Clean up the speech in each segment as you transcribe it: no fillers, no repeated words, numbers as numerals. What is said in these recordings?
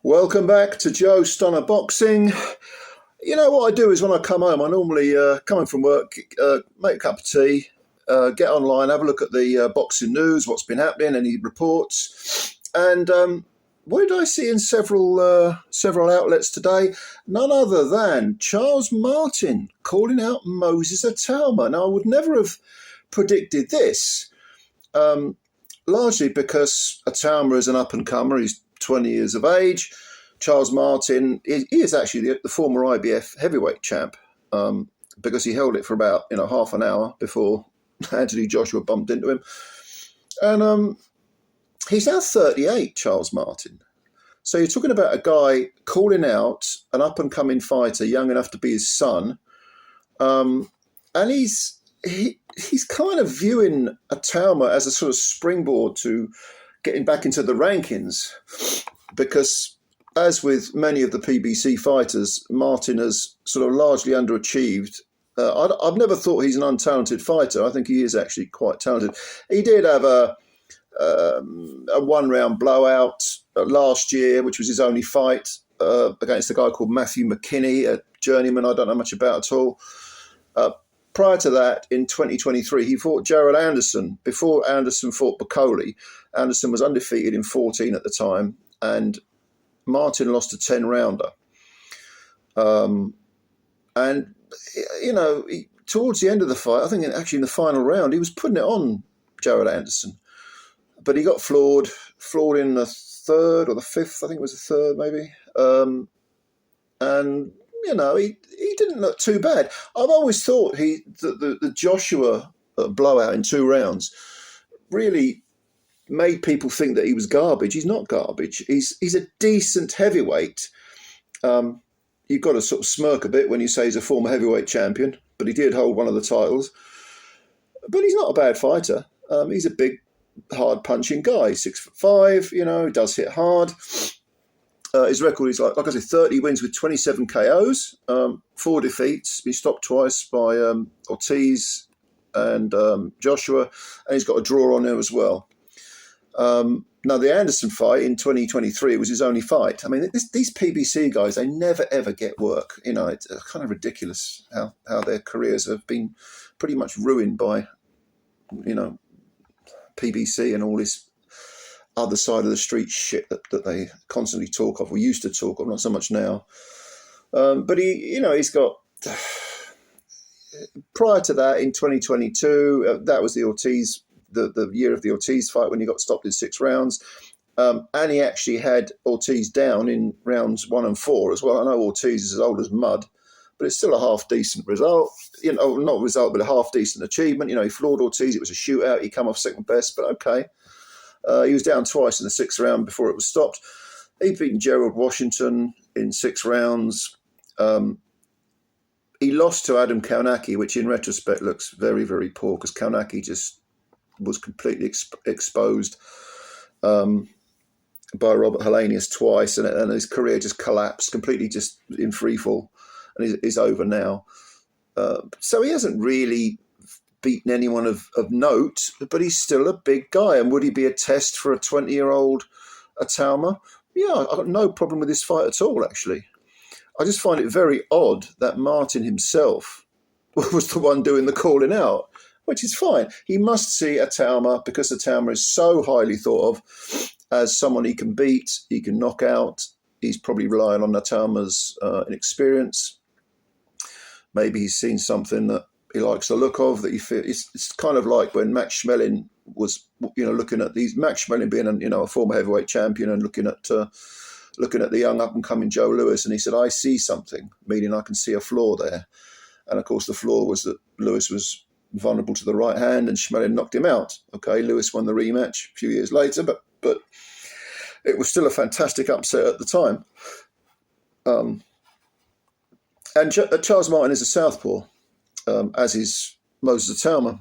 Welcome back to Joe Stunner Boxing. You know what I do is when I come home, I normally come home from work, make a cup of tea, get online, have a look at the boxing news, what's been happening, any reports, and what did I see in several outlets today? None other than Charles Martin calling out Moses Itauma. Now I would never have predicted this, largely because Itauma is an up and comer. He's 20 years of age. Charles Martin, he is actually the former IBF heavyweight champ, because he held it for about half an hour before Anthony Joshua bumped into him. And he's now 38, Charles Martin. So you're talking about a guy calling out an up-and-coming fighter, young enough to be his son, and he's kind of viewing Itauma as a sort of springboard to getting back into the rankings, because as with many of the PBC fighters, Martin has sort of largely underachieved. I've never thought he's an untalented fighter. I think he is actually quite talented. He did have a one-round blowout last year, which was his only fight against a guy called Matthew McKinney, a journeyman I don't know much about at all. Prior to that, in 2023, he fought Gerald Anderson. Before Anderson fought Bacoli, Anderson was undefeated in 14 at the time, and Martin lost a 10-rounder. And, towards the end of the fight, I think actually in the final round, he was putting it on Gerald Anderson. But he got floored in the third or the fifth, I think it was the third maybe. And he didn't look too bad. I've always thought the Joshua blowout in 2 rounds really made people think that he was garbage. He's not garbage. He's a decent heavyweight. You've got to sort of smirk a bit when you say he's a former heavyweight champion, but he did hold one of the titles. But he's not a bad fighter. He's a big, hard-punching guy. 6'5", he does hit hard. His record is, like I said, 30 wins with 27 KOs, 4 defeats. He stopped twice by Ortiz and Joshua, and he's got a draw on there as well. Now, the Anderson fight in 2023 was his only fight. I mean, these PBC guys, they never, ever get work. It's kind of ridiculous how their careers have been pretty much ruined by, PBC and all this other side of the street shit that they constantly talk of, or used to talk of, not so much now. But he's got, prior to that in 2022, that was the Ortiz, the year of the Ortiz fight when he got stopped in 6 rounds. And he actually had Ortiz down in rounds 1 and 4 as well. I know Ortiz is as old as mud, but it's still a half decent result. Not result, but a half decent achievement. He floored Ortiz. It was a shootout. He come off second best, but okay. He was down twice in the 6th round before it was stopped. He'd beaten Gerald Washington in 6 rounds. He lost to Adam Kaunaki, which in retrospect looks very, very poor, because Kaunaki just was completely exposed by Robert Helenius twice, and his career just collapsed, completely just in free fall, and is over now. So he hasn't really beaten anyone of note, but he's still a big guy. And would he be a test for a 20-year-old Itauma? Yeah, I've got no problem with this fight at all, actually. I just find it very odd that Martin himself was the one doing the calling out, which is fine. He must see Itauma, because Itauma is so highly thought of as someone he can beat, he can knock out. He's probably relying on Itauma's inexperience. Maybe he's seen something that he likes the look of, that he feels. It's kind of like when Max Schmeling was, looking at these, Max Schmeling being a former heavyweight champion, and looking at the young up and coming Joe Louis, and he said, "I see something," meaning I can see a flaw there. And of course, the flaw was that Louis was vulnerable to the right hand, and Schmeling knocked him out. Okay, Louis won the rematch a few years later, but it was still a fantastic upset at the time. And Charles Martin is a southpaw, as is Moses Itauma.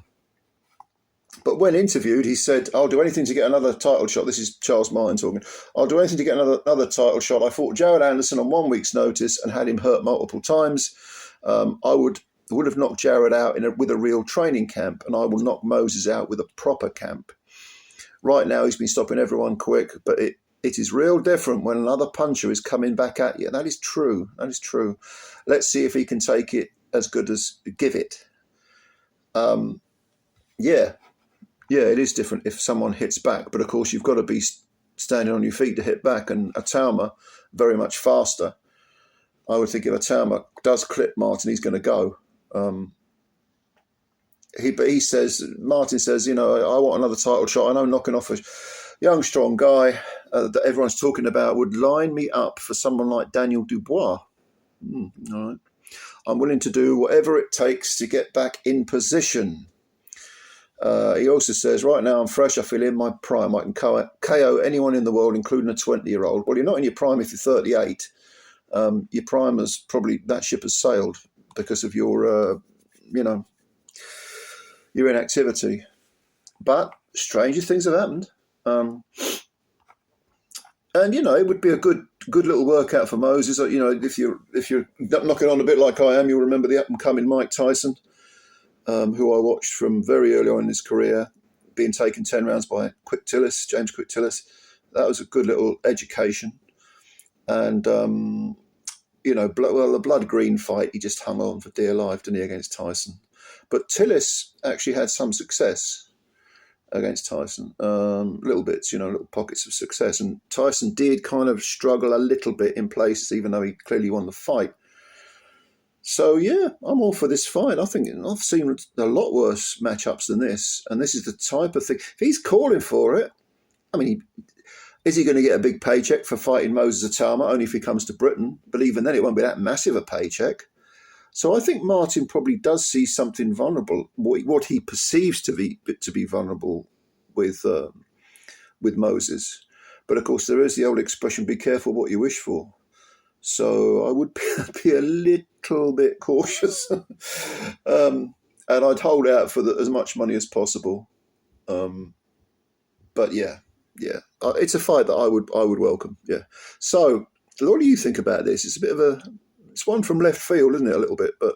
But when interviewed, he said, "I'll do anything to get another title shot." This is Charles Martin talking. "I'll do anything to get another title shot. I fought Gerald Anderson on 1 week's notice and had him hurt multiple times. I would have knocked Jared out with a real training camp, and I will knock Moses out with a proper camp. Right now, he's been stopping everyone quick, but It is real different when another puncher is coming back at you. That is true. That is true. Let's see if he can take it as good as give it. Yeah, it is different if someone hits back. But, of course, you've got to be standing on your feet to hit back. And Itauma, very much faster. I would think if Itauma does clip Martin, he's going to go. Martin says, I want another title shot. I know knocking off a young, strong guy that everyone's talking about would line me up for someone like Daniel Dubois. All right. I'm willing to do whatever it takes to get back in position. He also says, right now I'm fresh. I feel in my prime. I can KO anyone in the world, including a 20-year-old. Well, you're not in your prime if you're 38. Your prime has probably, that ship has sailed because of your, your inactivity. But stranger things have happened. And, it would be a good little workout for Moses. If you're knocking on a bit like I am, you'll remember the up-and-coming Mike Tyson, who I watched from very early on in his career, being taken 10 rounds by James Quick Tillis. That was a good little education. And, the blood green fight, he just hung on for dear life, didn't he, against Tyson. But Tillis actually had some success against Tyson, little bits, little pockets of success. And Tyson did kind of struggle a little bit in places, even though he clearly won the fight. So, yeah, I'm all for this fight. I think I've seen a lot worse matchups than this. And this is the type of thing. If he's calling for it, I mean, is he going to get a big paycheck for fighting Moses Itauma? Only if he comes to Britain. But even then, it won't be that massive a paycheck. So I think Martin probably does see something vulnerable, what he perceives to be vulnerable with Moses. But, of course, there is the old expression, be careful what you wish for. So I would be a little bit cautious. And I'd hold out for as much money as possible. But, yeah, it's a fight that I would welcome, yeah. So what do you think about this? It's a bit of it's one from left field, isn't it, a little bit, but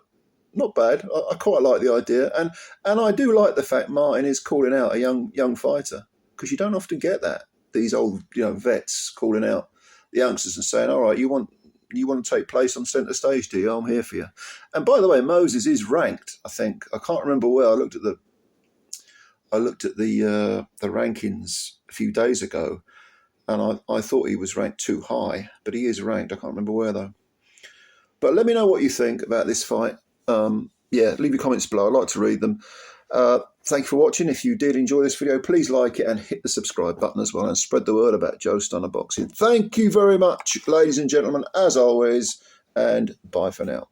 not bad. I quite like the idea. And I do like the fact Martin is calling out a young fighter, because you don't often get that. These old, vets calling out the youngsters and saying, all right, you want to take place on centre stage, do you? I'm here for you. And by the way, Moses is ranked, I think. I can't remember where. I looked at the rankings a few days ago, and I thought he was ranked too high, but he is ranked. I can't remember where, though. But let me know what you think about this fight. Leave your comments below. I'd like to read them. Thank you for watching. If you did enjoy this video, please like it and hit the subscribe button as well, and spread the word about Joe Stunner Boxing. Thank you very much, ladies and gentlemen, as always, and bye for now.